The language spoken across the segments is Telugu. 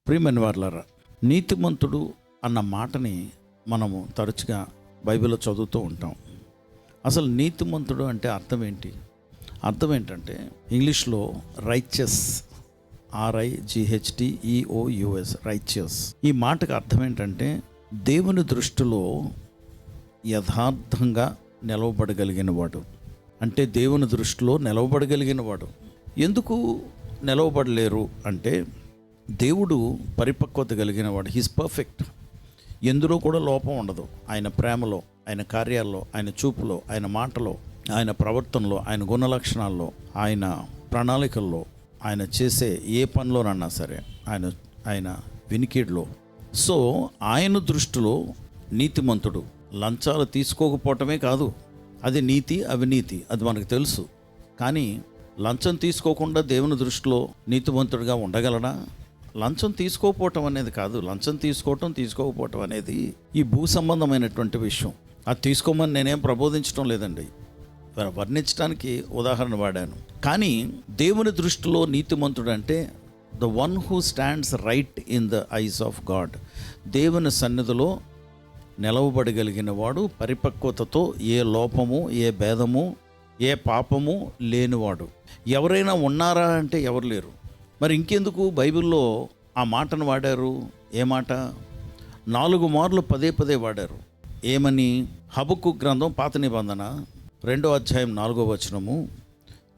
ప్రియమైన వారలారా, నీతిమంతుడు అన్న మాటని మనము తరచుగా బైబిల్లో చదువుతూ ఉంటాం. అసలు నీతిమంతుడు అంటే అర్థం ఏంటి? అర్థం ఏంటంటే ఇంగ్లీష్లో రైచియస్, RIGHTEOUS, రైచియస్. ఈ మాటకు అర్థం ఏంటంటే దేవుని దృష్టిలో యథార్థంగా నిలవబడగలిగిన వాడు. అంటే దేవుని దృష్టిలో నిలవబడగలిగిన వాడు. ఎందుకు నిలవబడలేరు అంటే దేవుడు పరిపక్వత కలిగిన వాడు. He's perfect. ఎందులో కూడా లోపం ఉండదు. ఆయన ప్రేమలో, ఆయన కార్యాల్లో, ఆయన చూపులో, ఆయన మాటలో, ఆయన ప్రవర్తనలో, ఆయన గుణ లక్షణాల్లో, ఆయన ప్రణాళికల్లో, ఆయన చేసే ఏ పనిలోనన్నా సరే, ఆయన వినికిడిలో. సో ఆయన దృష్టిలో నీతిమంతుడు. లంచాలు తీసుకోకపోవటమే కాదు, అది నీతి అవినీతి, అది మనకు తెలుసు. కానీ లంచం తీసుకోకుండా దేవుని దృష్టిలో నీతిమంతుడిగా ఉండగలడా? లంచం తీసుకోకపోవటం అనేది కాదు. లంచం తీసుకోకపోవటం అనేది ఈ భూ సంబంధమైనటువంటి విషయం. అది తీసుకోమని నేనేం ప్రబోధించడం లేదండి, వర్ణించడానికి ఉదాహరణ వాడాను. కానీ దేవుని దృష్టిలో నీతిమంతుడు అంటే the one who stands right in the eyes of God. దేవుని సన్నిధిలో నిలవబడగలిగిన వాడు, పరిపక్వతతో, ఏ లోపము, ఏ భేదము, ఏ పాపము లేనివాడు. ఎవరైనా ఉన్నారా అంటే ఎవరు లేరు. మరి ఇంకెందుకు బైబిల్లో ఆ మాటను వాడారు? ఏ మాట? 4 మార్లు పదే వాడారు. ఏమని? హబక్కు గ్రంథం, పాత నిబంధన, 2వ అధ్యాయం 4వ వచనము,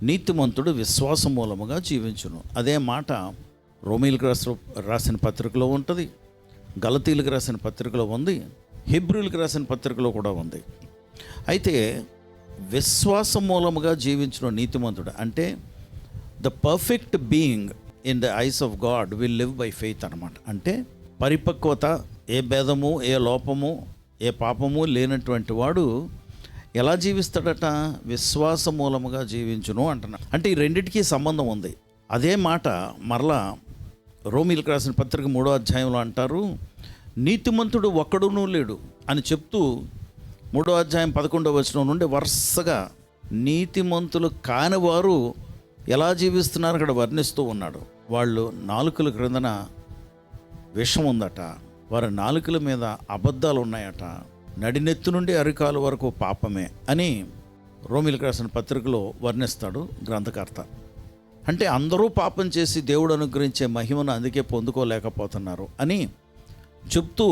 నీతిమంతుడు విశ్వాసం మూలముగా జీవించును. అదే మాట రోమీలకు రాసిన పత్రికలో ఉంటుంది, గలతీలకు రాసిన పత్రికలో ఉంది, హెబ్రీలకు రాసిన పత్రికలో కూడా ఉంది. అయితే విశ్వాసం మూలముగా జీవించిన నీతిమంతుడు అంటే the perfect being in the eyes of God will live by faith అన్నమాట. అంటే పరిపక్వత, ఏ భేదము, ఏ లోపము, ఏ పాపము లేనటువంటి వాడు ఎలా జీవిస్తాడట? విశ్వాస మూలముగా జీవించును అంటున్నాడు. అంటే ఈ రెండింటికి సంబంధం ఉంది. అదే మాట మరలా రోమీలకు రాసిన పత్రిక 3వ అధ్యాయంలో అంటారు, నీతిమంతుడు ఒక్కడునూ లేడు అని చెప్తూ 3వ అధ్యాయం 11వ వచనం నుండి వరుసగా నీతిమంతులు కాని వారు ఎలా జీవిస్తున్నారు అక్కడ వర్ణిస్తూ ఉన్నాడు. వాళ్ళు నాలుకల క్రిందన విషం ఉందట, వారి నాలుకల మీద అబద్ధాలు ఉన్నాయట, నడినెత్తు నుండి అరికాలు వరకు పాపమే అని రోమీలకు రాసిన పత్రికలో వర్ణిస్తాడు గ్రంథకర్త. అంటే అందరూ పాపం చేసి దేవుడు అనుగ్రహించే మహిమను అందుకే పొందుకోలేకపోతున్నారు అని చెప్తూ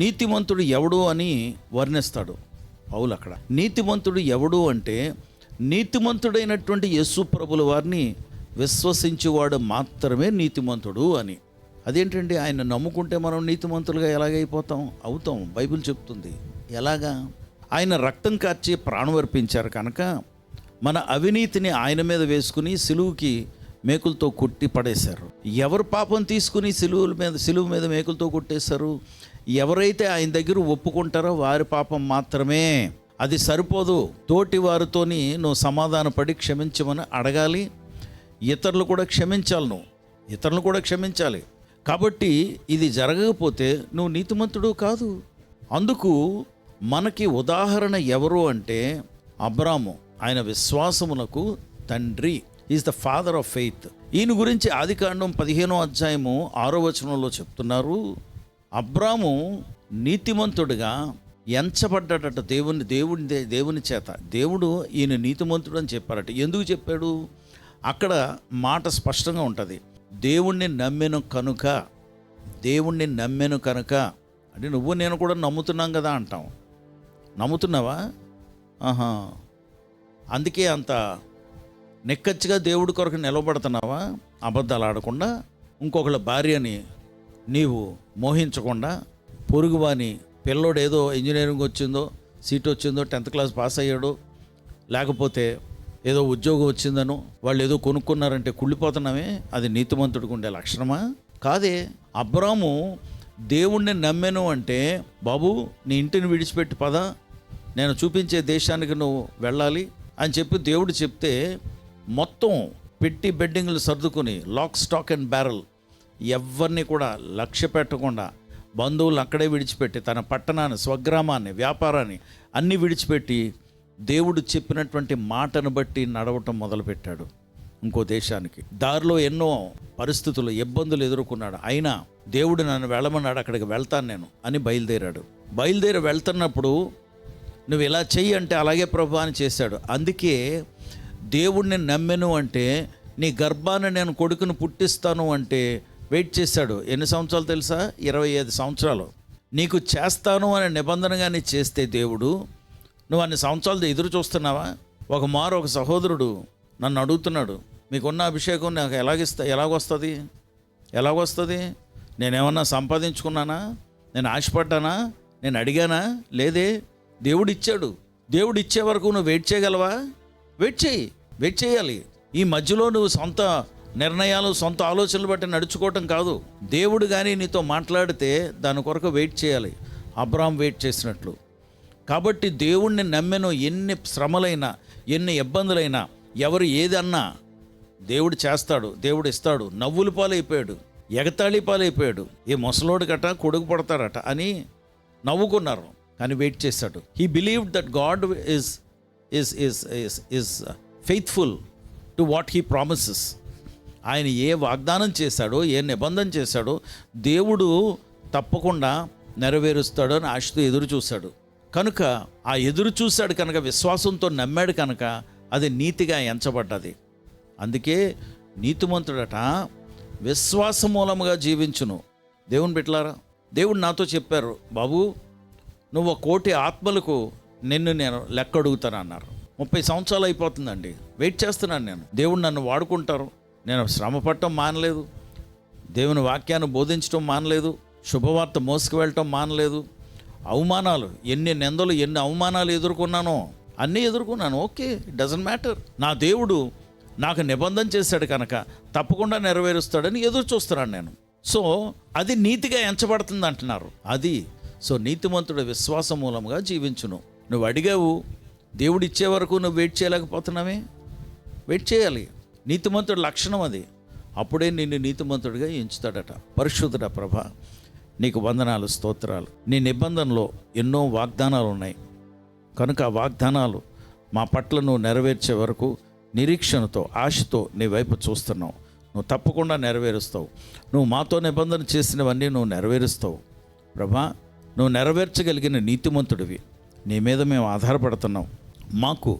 నీతిమంతుడు ఎవడు అని వర్ణిస్తాడు పౌలు అక్కడ. నీతిమంతుడు ఎవడు అంటే నీతిమంతుడైనటువంటి యేసు ప్రభుల వారిని విశ్వసించేవాడు మాత్రమే నీతిమంతుడు అని. అదేంటండి? ఆయన నమ్ముకుంటే మనం నీతిమంతులుగా ఎలాగైపోతాం? అవుతాం. బైబిల్ చెప్తుంది. ఎలాగా? ఆయన రక్తం కార్చి ప్రాణం అర్పించారు కనుక మన అవినీతిని ఆయన మీద వేసుకుని సిలువుకి మేకులతో కొట్టి పడేశారు. ఎవరు పాపం తీసుకుని సిలువు మీద మేకులతో కొట్టేశారు? ఎవరైతే ఆయన దగ్గర ఒప్పుకుంటారో వారి పాపం మాత్రమే. అది సరిపోదు. తోటి వారితోని నువ్వు సమాధానపడి క్షమించమని అడగాలి. ఇతరులు కూడా క్షమించాలి. కాబట్టి ఇది జరగకపోతే నువ్వు నీతిమంతుడు కాదు. అందుకు మనకి ఉదాహరణ ఎవరు అంటే అబ్రాము. ఆయన విశ్వాసమునకు తండ్రి. Is the father of faith. ఈయన గురించి ఆదికాండం 15వ అధ్యాయము 6వ వచనంలో చెప్తున్నారు, అబ్రాము నీతిమంతుడిగా ఎంచబడ్డాడట దేవుని చేత. దేవుడు ఈయన నీతిమంతుడు అని చెప్పారట. ఎందుకు చెప్పాడు? అక్కడ మాట స్పష్టంగా ఉంటుంది, దేవుణ్ణి నమ్మెను కనుక. అంటే నువ్వు నేను కూడా నమ్ముతున్నాం కదా అంటాం. నమ్ముతున్నావా? అందుకే అంత నెక్కచ్చిగా దేవుడి కొరకు నిలబడుతున్నావా? అబద్ధాలు ఆడకుండా, ఇంకొకళ్ళ భార్యని నీవు మోహించకుండా, పొరుగువాని పిల్లోడు ఏదో ఇంజనీరింగ్ వచ్చిందో, సీట్ వచ్చిందో, 10th క్లాస్ పాస్ అయ్యాడో, లేకపోతే ఏదో ఉద్యోగం వచ్చిందనో, వాళ్ళు ఏదో కొనుక్కున్నారంటే కుళ్ళిపోతున్నామే. అది నీతిమంతుడికి ఉండే లక్షణమా? కాదే. అబ్రాము దేవుణ్ణి నమ్మెను అంటే, బాబు నీ ఇంటిని విడిచిపెట్టి పద, నేను చూపించే దేశానికి నువ్వు వెళ్ళాలి అని చెప్పి దేవుడు చెప్తే మొత్తం పెట్టి బెడ్డింగ్లు సర్దుకుని లాక్, స్టాక్ అండ్ బ్యారల్ ఎవరిని కూడా లక్ష్య పెట్టకుండా బంధువులు అక్కడే విడిచిపెట్టి తన పట్టణాన్ని, స్వగ్రామాన్ని, వ్యాపారాన్ని అన్నీ విడిచిపెట్టి దేవుడు చెప్పినటువంటి మాటను బట్టి నడవటం మొదలుపెట్టాడు. ఇంకో దేశానికి. దారిలో ఎన్నో పరిస్థితులు, ఇబ్బందులు ఎదుర్కొన్నాడు. అయినా దేవుడు నన్ను వెళ్ళమన్నాడు, అక్కడికి వెళ్తాను నేను అని బయలుదేరాడు. బయలుదేరి వెళ్తున్నప్పుడు నువ్వు ఇలా చెయ్యి అంటే అలాగే ప్రభు అని చేశాడు. అందుకే దేవుడిని నమ్మెను అంటే, నీ గర్భాన నేను కొడుకును పుట్టిస్తాను అంటే వెయిట్ చేశాడు. ఎన్ని సంవత్సరాలు తెలుసా? 25 సంవత్సరాలు. నీకు చేస్తాను అనే నిబంధనగానే చేస్తే దేవుడు, నువ్వు అన్ని సంవత్సరాలు ఎదురు చూస్తున్నావా? ఒక సహోదరుడు నన్ను అడుగుతున్నాడు, మీకున్న అభిషేకం నాకు ఎలాగొస్తుంది? నేనేమన్నా సంపాదించుకున్నానా? నేను ఆశపడ్డానా? నేను అడిగానా? లేదే. దేవుడు ఇచ్చాడు. దేవుడు ఇచ్చే వరకు నువ్వు వెయిట్ చేయగలవా? వెయిట్ చేయాలి. ఈ మధ్యలో నువ్వు సొంత నిర్ణయాలు, సొంత ఆలోచనలు బట్టి నడుచుకోవటం కాదు. దేవుడు కానీ నీతో మాట్లాడితే దాని కొరకు వెయిట్ చేయాలి. అబ్రహాం వెయిట్ చేసినట్లు. కాబట్టి దేవుణ్ణి నమ్మెను. ఎన్ని శ్రమలైనా, ఎన్ని ఇబ్బందులైనా, ఎవరు ఏదన్నా దేవుడు చేస్తాడు, దేవుడు ఇస్తాడు. నవ్వుల పాలైపోయాడు, ఎగతాళి పాలైపోయాడు. ఏ ముసలోడు గట కొడుకు పడతాడట అని నవ్వుకున్నారు, కానీ వెయిట్ చేశాడు. He believed that God is faithful to what he promises. ఆయన ఏ వాగ్దానం చేశాడో, ఏ నిబంధన చేశాడో దేవుడు తప్పకుండా నెరవేరుస్తాడు అని ఆశతో ఎదురు చూశాడు. కనుక ఆ ఎదురు చూశాడు కనుక, విశ్వాసంతో నమ్మాడు కనుక అది నీతిగా ఎంచబడ్డది. అందుకే నీతిమంతుడట విశ్వాస మూలముగా జీవించును. దేవుని బిడ్డలారా, దేవుడు నాతో చెప్పారు, బాబు నువ్వు 1 కోటి ఆత్మలకు నేను లెక్క అడుగుతాను అన్నారు. 30 సంవత్సరాలు అయిపోతుందండి, వెయిట్ చేస్తున్నాను నేను. దేవుడు నన్ను వాడుకుంటారు. నేను శ్రమ పడటం మానలేదు, దేవుని వాక్యాన్ని బోధించడం మానలేదు, శుభవార్త మోసుకు వెళ్ళటం మానలేదు. అవమానాలు, ఎన్ని నిందలు, ఎన్ని అవమానాలు ఎదుర్కొన్నానో అన్నీ ఎదుర్కొన్నాను. Okay, it doesn't matter. నా దేవుడు నాకు నిబంధన చేశాడు కనుక తప్పకుండా నెరవేరుస్తాడని ఎదురు చూస్తున్నాను నేను. సో అది నీతిగా ఎంచబడుతుంది అంటున్నారు. అది సో నీతిమంతుడు విశ్వాస మూలంగా జీవించును. నువ్వు అడిగావు, దేవుడు ఇచ్చే వరకు నువ్వు వెయిట్ చేయలేకపోతున్నావే. వెయిట్ చేయాలి. నీతిమంతుడి లక్షణం అది. అప్పుడే నిన్ను నీతిమంతుడిగా ఎంచుతాడట. పరిశుద్ధుడా ప్రభా, నీకు వందనాలు, స్తోత్రాలు. నీ నిబంధనలో ఎన్నో వాగ్దానాలు ఉన్నాయి కనుక ఆ వాగ్దానాలు మా పట్ల నువ్వు నెరవేర్చే వరకు నిరీక్షణతో, ఆశతో నీ వైపు చూస్తున్నావు. నువ్వు తప్పకుండా నెరవేరుస్తావు. నువ్వు మాతో నిబంధన చేసినవన్నీ నువ్వు నెరవేరుస్తావు ప్రభా. నువ్వు నెరవేర్చగలిగిన నీతిమంతుడివి. నీ మీద మేము ఆధారపడుతున్నాం. మాకు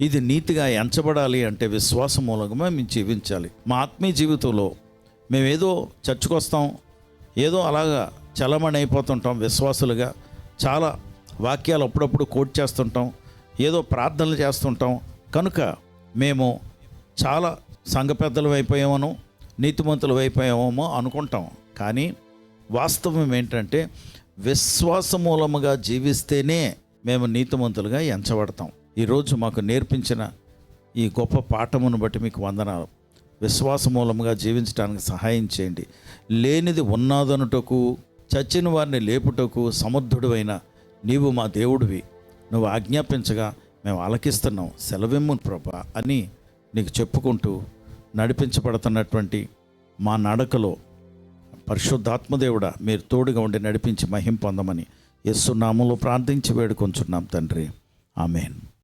ఇది నీతిగా ఎంచబడాలి అంటే విశ్వాసం మూలంగా మేము జీవించాలి. మా ఆత్మీయ జీవితంలో మేమేదో చర్చకు వస్తాం, ఏదో అలాగా చలమణి అయిపోతుంటాం విశ్వాసులుగా. చాలా వాక్యాలు అప్పుడప్పుడు కోట్ చేస్తుంటాం, ఏదో ప్రార్థనలు చేస్తుంటాం. కనుక మేము చాలా సంఘ పెద్దలు అయిపోయామో, నీతిమంతులు అయిపోయామో అనుకుంటాం. కానీ వాస్తవం ఏంటంటే విశ్వాస మూలముగా జీవిస్తేనే మేము నీతిమంతులుగా ఎంచబడతాం. ఈరోజు మాకు నేర్పించిన ఈ గొప్ప పాఠమును బట్టి మీకు వందనాలు. విశ్వాస మూలముగా జీవించడానికి సహాయం చేయండి. లేనిది ఉన్నాదనుటకు, చచ్చిన వారిని లేపుటకు సమర్థుడివైన నీవు మా దేవుడివి. నువ్వు ఆజ్ఞాపించగా మేము ఆలకిస్తున్నాం. సెలవిమ్ము ప్రభా అని నీకు చెప్పుకుంటూ నడిపించబడుతున్నటువంటి మా నడకలో పరిశుద్ధాత్మదేవుడా మీరు తోడుగా ఉండి నడిపించి మహిమ పొందమని యేసు నామములో ప్రార్థించి వేడుకొంచున్నాం తండ్రి. ఆమేన్.